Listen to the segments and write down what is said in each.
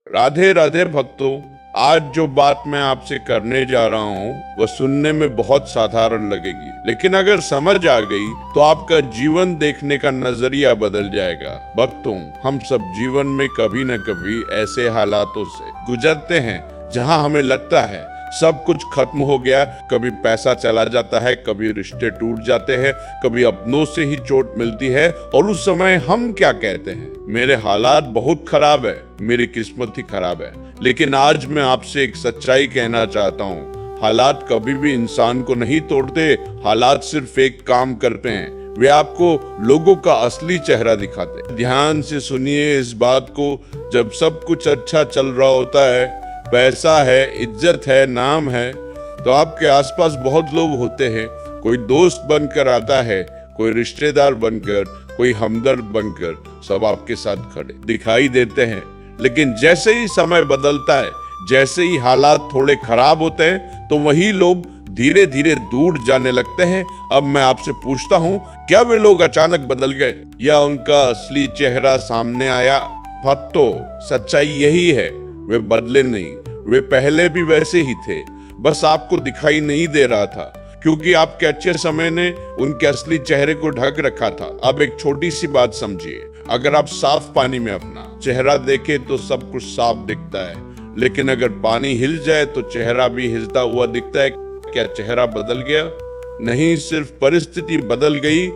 राधे राधे भक्तों। आज जो बात मैं आपसे करने जा रहा हूँ वह सुनने में बहुत साधारण लगेगी, लेकिन अगर समझ आ गई तो आपका जीवन देखने का नजरिया बदल जाएगा। भक्तों, हम सब जीवन में कभी न कभी ऐसे हालातों से गुजरते हैं जहाँ हमें लगता है सब कुछ खत्म हो गया। कभी पैसा चला जाता है, कभी रिश्ते टूट जाते हैं, कभी अपनों से ही चोट मिलती है और उस समय हम क्या कहते हैं, मेरे हालात बहुत खराब है, मेरी किस्मत ही खराब है। लेकिन आज मैं आपसे एक सच्चाई कहना चाहता हूँ, हालात कभी भी इंसान को नहीं तोड़ते। हालात सिर्फ एक काम करते हैं, वे आपको लोगों का असली चेहरा दिखाते हैं। ध्यान से सुनिए इस बात को। जब सब कुछ अच्छा चल रहा होता है, पैसा है, इज्जत है, नाम है, तो आपके आसपास बहुत लोग होते हैं। कोई दोस्त बनकर आता है, कोई रिश्तेदार बनकर, कोई हमदर्द बनकर, सब आपके साथ खड़े दिखाई देते हैं। लेकिन जैसे ही समय बदलता है, जैसे ही हालात थोड़े खराब होते हैं, तो वही लोग धीरे धीरे दूर जाने लगते हैं। अब मैं आपसे पूछता हूँ, क्या वे लोग अचानक बदल गए या उनका असली चेहरा सामने आया? भक्तों, सच्चाई यही है, वे बदले नहीं, वे पहले भी वैसे ही थे, बस आपको दिखाई नहीं दे रहा था क्योंकि आपके अच्छे समय ने उनके असली चेहरे को ढक रखा था। अब एक छोटी सी बात समझिए, अगर आप साफ पानी में अपना चेहरा देखें तो सब कुछ साफ दिखता है, लेकिन अगर पानी हिल जाए तो चेहरा भी हिलता हुआ दिखता है। क्या चेहरा बदल गया? नहीं, सिर्फ परिस्थिति बदल गई।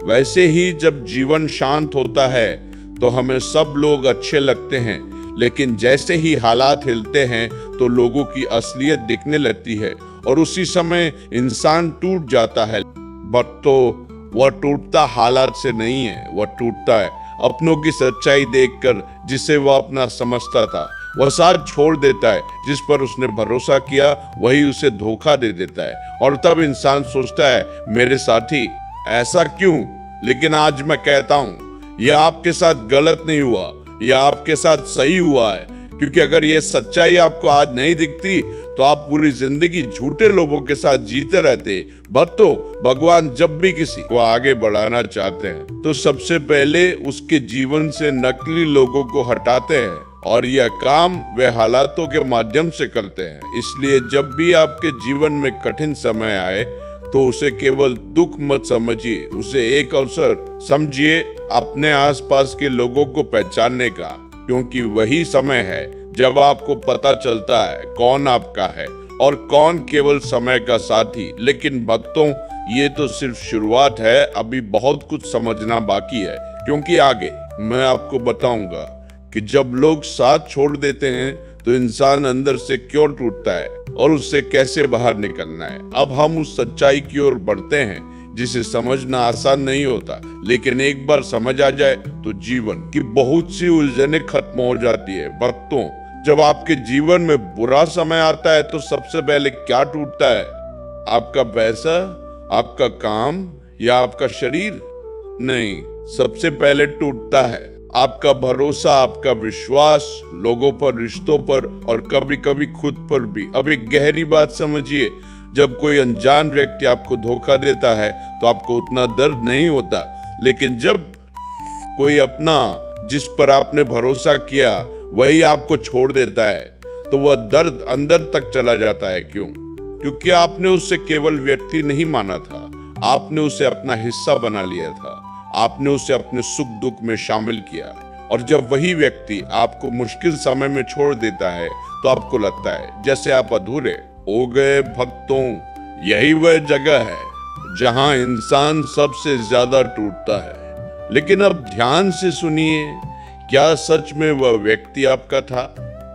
वैसे ही जब जीवन शांत होता है तो हमें सब लोग अच्छे लगते हैं, लेकिन जैसे ही हालात हिलते हैं तो लोगों की असलियत दिखने लगती है और उसी समय इंसान टूट जाता है। भक्तों, वह टूटता हालात से नहीं है, वह टूटता है अपनों की सच्चाई देखकर, जिसे वह अपना समझता था। वह साथ छोड़ देता है, जिस पर उसने भरोसा किया वही उसे धोखा दे देता है और तब इंसान सोचता है, मेरे साथी ऐसा क्यों? लेकिन आज मैं कहता हूँ, यह आपके साथ गलत नहीं हुआ, यह आपके साथ सही हुआ है। क्योंकि अगर यह सच्चाई आपको आज नहीं दिखती तो आप पूरी जिंदगी झूठे लोगों के साथ जीते रहते। भक्तों, भगवान जब भी किसी को आगे बढ़ाना चाहते हैं तो सबसे पहले उसके जीवन से नकली लोगों को हटाते हैं और यह काम वे हालातों के माध्यम से करते हैं। इसलिए जब भी आपके जीवन में कठिन समय आए तो उसे केवल दुख मत समझिए, उसे एक अवसर समझिए अपने आसपास के लोगों को पहचानने का, क्योंकि वही समय है जब आपको पता चलता है कौन आपका है और कौन केवल समय का साथी। लेकिन भक्तों, ये तो सिर्फ शुरुआत है, अभी बहुत कुछ समझना बाकी है, क्योंकि आगे मैं आपको बताऊंगा कि जब लोग साथ छोड़ देते हैं तो इंसान अंदर से क्यों टूटता है और उससे कैसे बाहर निकलना है। अब हम उस सच्चाई की ओर बढ़ते हैं जिसे समझना आसान नहीं होता, लेकिन एक बार समझ आ जाए तो जीवन की बहुत सी उलझनें खत्म हो जाती है। भक्तों, जब आपके जीवन में बुरा समय आता है तो सबसे पहले क्या टूटता है? आपका पैसा, आपका काम या आपका शरीर? नहीं, सबसे पहले टूटता है आपका भरोसा, आपका विश्वास लोगों पर, रिश्तों पर और कभी कभी खुद पर भी। अब एक गहरी बात समझिए, जब कोई अनजान व्यक्ति आपको धोखा देता है तो आपको उतना दर्द नहीं होता, लेकिन जब कोई अपना जिस पर आपने भरोसा किया वही आपको छोड़ देता है तो वह दर्द अंदर तक चला जाता है। क्यों? क्योंकि आपने उसे केवल व्यक्ति नहीं माना था, आपने उसे अपना हिस्सा बना लिया था, आपने उसे अपने सुख दुख में शामिल किया। और जब वही व्यक्ति आपको मुश्किल समय में छोड़ देता है तो आपको लगता है जैसे आप अधूरे हो गए। भक्तों, यही वह जगह है जहां इंसान सबसे ज्यादा टूटता है। लेकिन अब ध्यान से सुनिए, क्या सच में वह व्यक्ति आपका था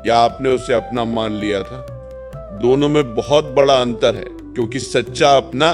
या आपने उसे अपना मान लिया था? दोनों में बहुत बड़ा अंतर है, क्योंकि सच्चा अपना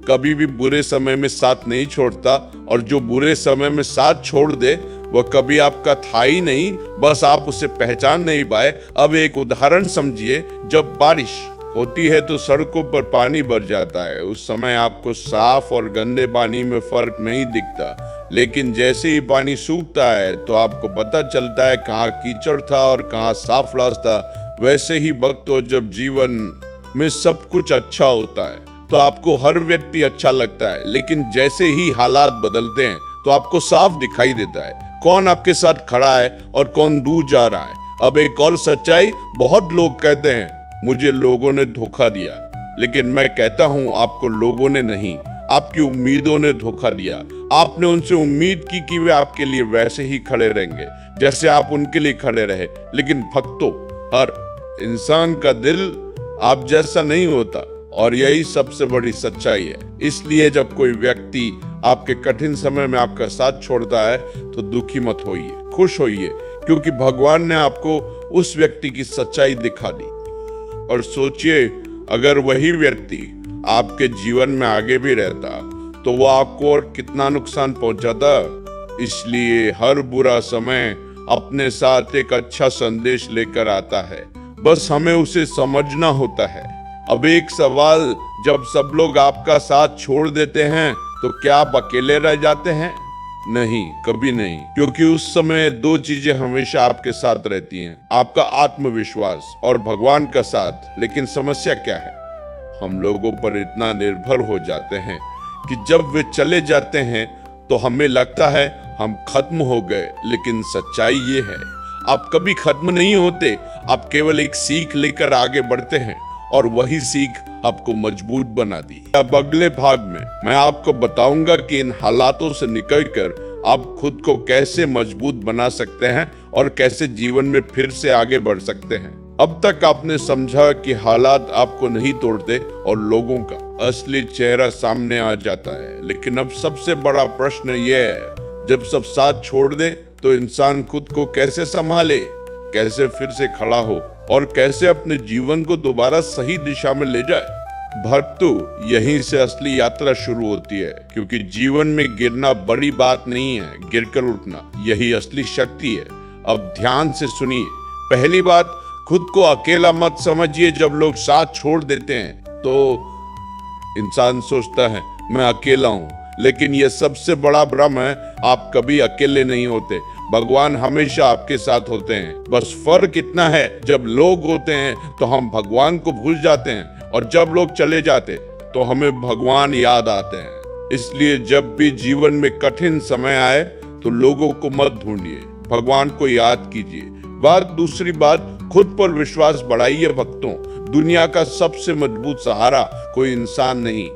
कभी भी बुरे समय में साथ नहीं छोड़ता और जो बुरे समय में साथ छोड़ दे वह कभी आपका था ही नहीं, बस आप उसे पहचान नहीं पाए। अब एक उदाहरण समझिए, जब बारिश होती है तो सड़कों पर पानी भर जाता है। उस समय आपको साफ और गंदे पानी में फर्क नहीं दिखता, लेकिन जैसे ही पानी सूखता है तो आपको पता चलता है कहाँ कीचड़ था और कहाँ साफ रास्ता। वैसे ही भक्तों, जब जीवन में सब कुछ अच्छा होता है तो आपको हर व्यक्ति अच्छा लगता है, लेकिन जैसे ही हालात बदलते हैं तो आपको साफ दिखाई देता है कौन आपके साथ खड़ा है और कौन दूर जा रहा है। अब एक और सच्चाई, बहुत लोग कहते हैं मुझे लोगों ने धोखा दिया, लेकिन मैं कहता हूं आपको लोगों ने नहीं, आपकी उम्मीदों ने धोखा दिया। आपने उनसे उम्मीद की कि वे आपके लिए वैसे ही खड़े रहेंगे जैसे आप उनके लिए खड़े रहे, लेकिन भक्तों, हर इंसान का दिल आप जैसा नहीं होता, और यही सबसे बड़ी सच्चाई है। इसलिए जब कोई व्यक्ति आपके कठिन समय में आपका साथ छोड़ता है तो दुखी मत होइए, खुश होइए, क्योंकि भगवान ने आपको उस व्यक्ति की सच्चाई दिखा दी। और सोचिए, अगर वही व्यक्ति आपके जीवन में आगे भी रहता तो वो आपको और कितना नुकसान पहुंचाता। इसलिए हर बुरा समय अपने साथ एक अच्छा संदेश लेकर आता है, बस हमें उसे समझना होता है। अब एक सवाल, जब सब लोग आपका साथ छोड़ देते हैं तो क्या आप अकेले रह जाते हैं? नहीं, कभी नहीं, क्योंकि उस समय दो चीजें हमेशा आपके साथ रहती हैं, आपका आत्मविश्वास और भगवान का साथ। लेकिन समस्या क्या है, हम लोगों पर इतना निर्भर हो जाते हैं कि जब वे चले जाते हैं तो हमें लगता है हम खत्म हो गए, लेकिन सच्चाई ये है, आप कभी खत्म नहीं होते, आप केवल एक सीख लेकर आगे बढ़ते हैं, और वही सीख आपको मजबूत बना दी। अब अगले भाग में मैं आपको बताऊंगा कि इन हालातों से निकलकर आप खुद को कैसे मजबूत बना सकते हैं और कैसे जीवन में फिर से आगे बढ़ सकते हैं। अब तक आपने समझा कि हालात आपको नहीं तोड़ते और लोगों का असली चेहरा सामने आ जाता है, लेकिन अब सबसे बड़ा प्रश्न यह है, जब सब साथ छोड़ दे तो इंसान खुद को कैसे संभाले, कैसे फिर से खड़ा हो और कैसे अपने जीवन को दोबारा सही दिशा में ले जाए। भक्तों, यहीं से असली यात्रा शुरू होती है, क्योंकि जीवन में गिरना बड़ी बात नहीं है, गिरकर उठना यही असली शक्ति है। अब ध्यान से सुनिए। पहली बात, खुद को अकेला मत समझिए। जब लोग साथ छोड़ देते हैं तो इंसान सोचता है मैं अकेला हूं, लेकिन यह सबसे बड़ा भ्रम है। आप कभी अकेले नहीं होते, भगवान हमेशा आपके साथ होते हैं। बस फर्क इतना है, जब लोग होते हैं तो हम भगवान को भूल जाते हैं, और जब लोग चले जाते तो हमें भगवान याद आते हैं। इसलिए जब भी जीवन में कठिन समय आए तो लोगों को मत ढूंढिए, भगवान को याद कीजिए। दूसरी बात, खुद पर विश्वास बढ़ाइए। भक्तों, दुनिया का सबसे मजबूत सहारा कोई इंसान नहीं,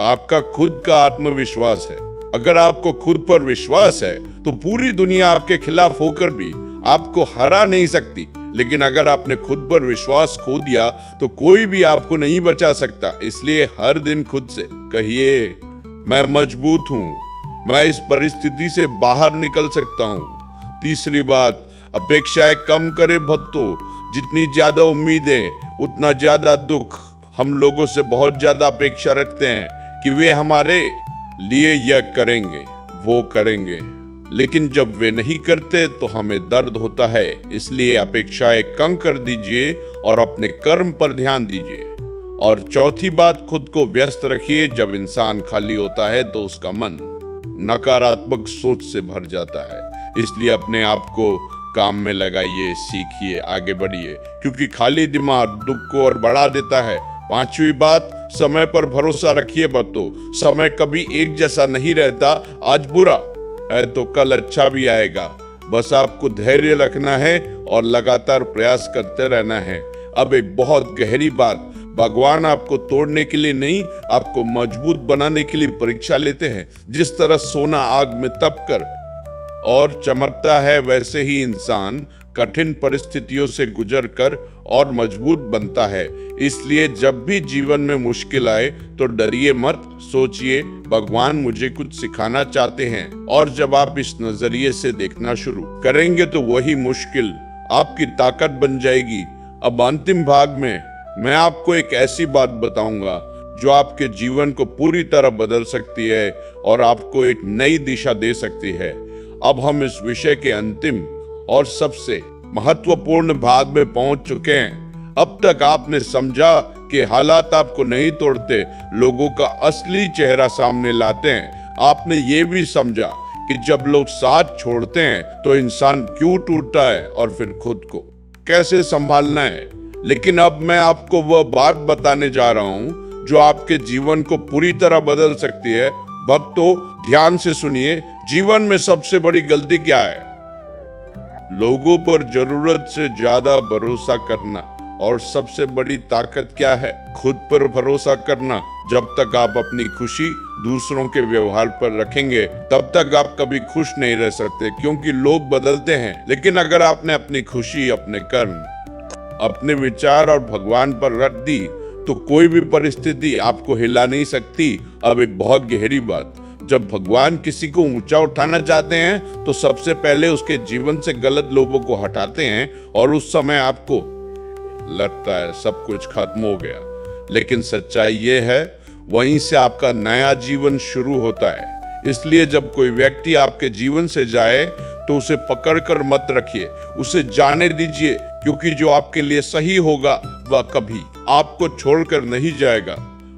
आपका खुद का आत्मविश्वास है। अगर आपको खुद पर विश्वास है तो पूरी दुनिया आपके खिलाफ होकर भी आपको हरा नहीं सकती। लेकिन अगर आपने खुद पर विश्वास खो दिया तो कोई भी आपको नहीं बचा सकता। इसलिए हर दिन खुद से कहिए, मैं मजबूत हूँ, मैं इस परिस्थिति से बाहर निकल सकता हूँ। तीसरी बात, अपेक्षाएं कम करें भक्तों। जितनी ज्यादा उम्मीदें उतना ज्यादा दुख। हम लोगों से बहुत ज्यादा अपेक्षा रखते हैं कि वे हमारे लिए यह करेंगे, वो करेंगे, लेकिन जब वे नहीं करते तो हमें दर्द होता है। इसलिए अपेक्षाएं कम कर दीजिए और अपने कर्म पर ध्यान दीजिए। और चौथी बात, खुद को व्यस्त रखिए। जब इंसान खाली होता है तो उसका मन नकारात्मक सोच से भर जाता है। इसलिए अपने आप को काम में लगाइए, सीखिए, आगे बढ़िए, क्योंकि खाली दिमाग दुख को और बढ़ा देता है। पांचवी बात, समय पर भरोसा रखिए भक्तों। समय कभी एक जैसा नहीं रहता। आज बुरा है तो कल अच्छा भी आएगा। बस आपको धैर्य रखना है और लगातार प्रयास करते रहना है। अब एक बहुत गहरी बात, भगवान आपको तोड़ने के लिए नहीं, आपको मजबूत बनाने के लिए परीक्षा लेते हैं। जिस तरह सोना आग में तप कर और चमकता है, वैसे ही इंसान कठिन परिस्थितियों से गुजरकर और मजबूत बनता है। इसलिए जब भी जीवन में मुश्किल आए तो डरिए मत, सोचिए भगवान मुझे कुछ सिखाना चाहते हैं। और जब आप इस नजरिए से देखना शुरू करेंगे तो वही मुश्किल आपकी ताकत बन जाएगी। अब अंतिम भाग में मैं आपको एक ऐसी बात बताऊंगा जो आपके जीवन को पूरी तरह बदल सकती है और आपको एक नई दिशा दे सकती है। अब हम इस विषय के अंतिम और सबसे महत्वपूर्ण भाग में पहुंच चुके हैं। अब तक आपने समझा कि हालात आपको नहीं तोड़ते, लोगों का असली चेहरा सामने लाते हैं। आपने ये भी समझा कि जब लोग साथ छोड़ते हैं तो इंसान क्यों टूटता है और फिर खुद को कैसे संभालना है। लेकिन अब मैं आपको वह बात बताने जा रहा हूँ जो आपके जीवन को पूरी तरह बदल सकती है। भक्तों, ध्यान से सुनिए। जीवन में सबसे बड़ी गलती क्या है? लोगों पर जरूरत से ज्यादा भरोसा करना। और सबसे बड़ी ताकत क्या है? खुद पर भरोसा करना। जब तक आप अपनी खुशी दूसरों के व्यवहार पर रखेंगे तब तक आप कभी खुश नहीं रह सकते, क्योंकि लोग बदलते हैं। लेकिन अगर आपने अपनी खुशी, अपने कर्म, अपने विचार और भगवान पर रख दी तो कोई भी परिस्थिति आपको हिला नहीं सकती। अब एक बहुत गहरी बात, जब भगवान किसी को ऊंचा उठाना चाहते हैं तो सबसे पहले उसके जीवन से गलत लोगों को हटाते हैं और उस समय आपको लगता है सब कुछ खत्म हो गया। लेकिन सच्चाई ये है, वहीं से आपका नया जीवन शुरू होता है। इसलिए जब कोई व्यक्ति आपके जीवन से जाए तो उसे पकड़कर मत रखिए, उसे जाने दीजिए, क्योंकि जो आपके लिए सही होगा वह कभी आपको छोड़कर नहीं जाएगा,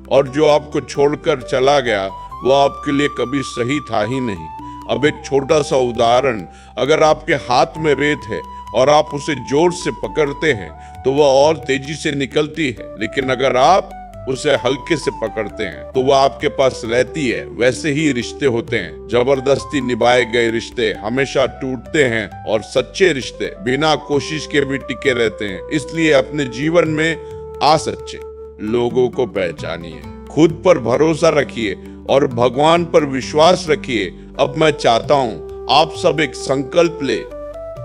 और जो आपको छोड़कर चला गया वह आपके लिए कभी सही था ही नहीं। अब एक छोटा सा उदाहरण, अगर आपके हाथ में रेत है और आप उसे जोर से पकड़ते हैं तो वह और तेजी से निकलती है, लेकिन अगर आप उसे हल्के से पकड़ते हैं तो वह आपके पास रहती है। वैसे ही रिश्ते होते हैं, जबरदस्ती निभाए गए रिश्ते हमेशा टूटते हैं और सच्चे रिश्ते बिना कोशिश के भी टिके रहते हैं। इसलिए अपने जीवन में असच्चे लोगों को पहचानिए, खुद पर भरोसा रखिए और भगवान पर विश्वास रखिए। अब मैं चाहता हूँ आप सब एक संकल्प ले,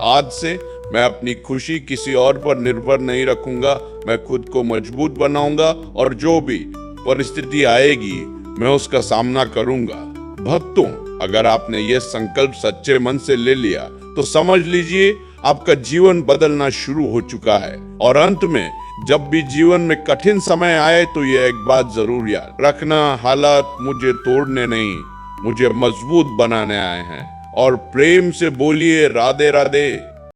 आज से मैं अपनी खुशी किसी और पर निर्भर नहीं रखूंगा, मैं खुद को मजबूत बनाऊंगा और जो भी परिस्थिति आएगी मैं उसका सामना करूंगा। भक्तों, अगर आपने ये संकल्प सच्चे मन से ले लिया तो समझ लीजिए आपका जीवन बदलना शुरू हो चुका है। और अंत में जब भी जीवन में कठिन समय आए तो ये एक बात जरूर याद रखना, हालात मुझे तोड़ने नहीं, मुझे मजबूत बनाने आए हैं। और प्रेम से बोलिए राधे राधे।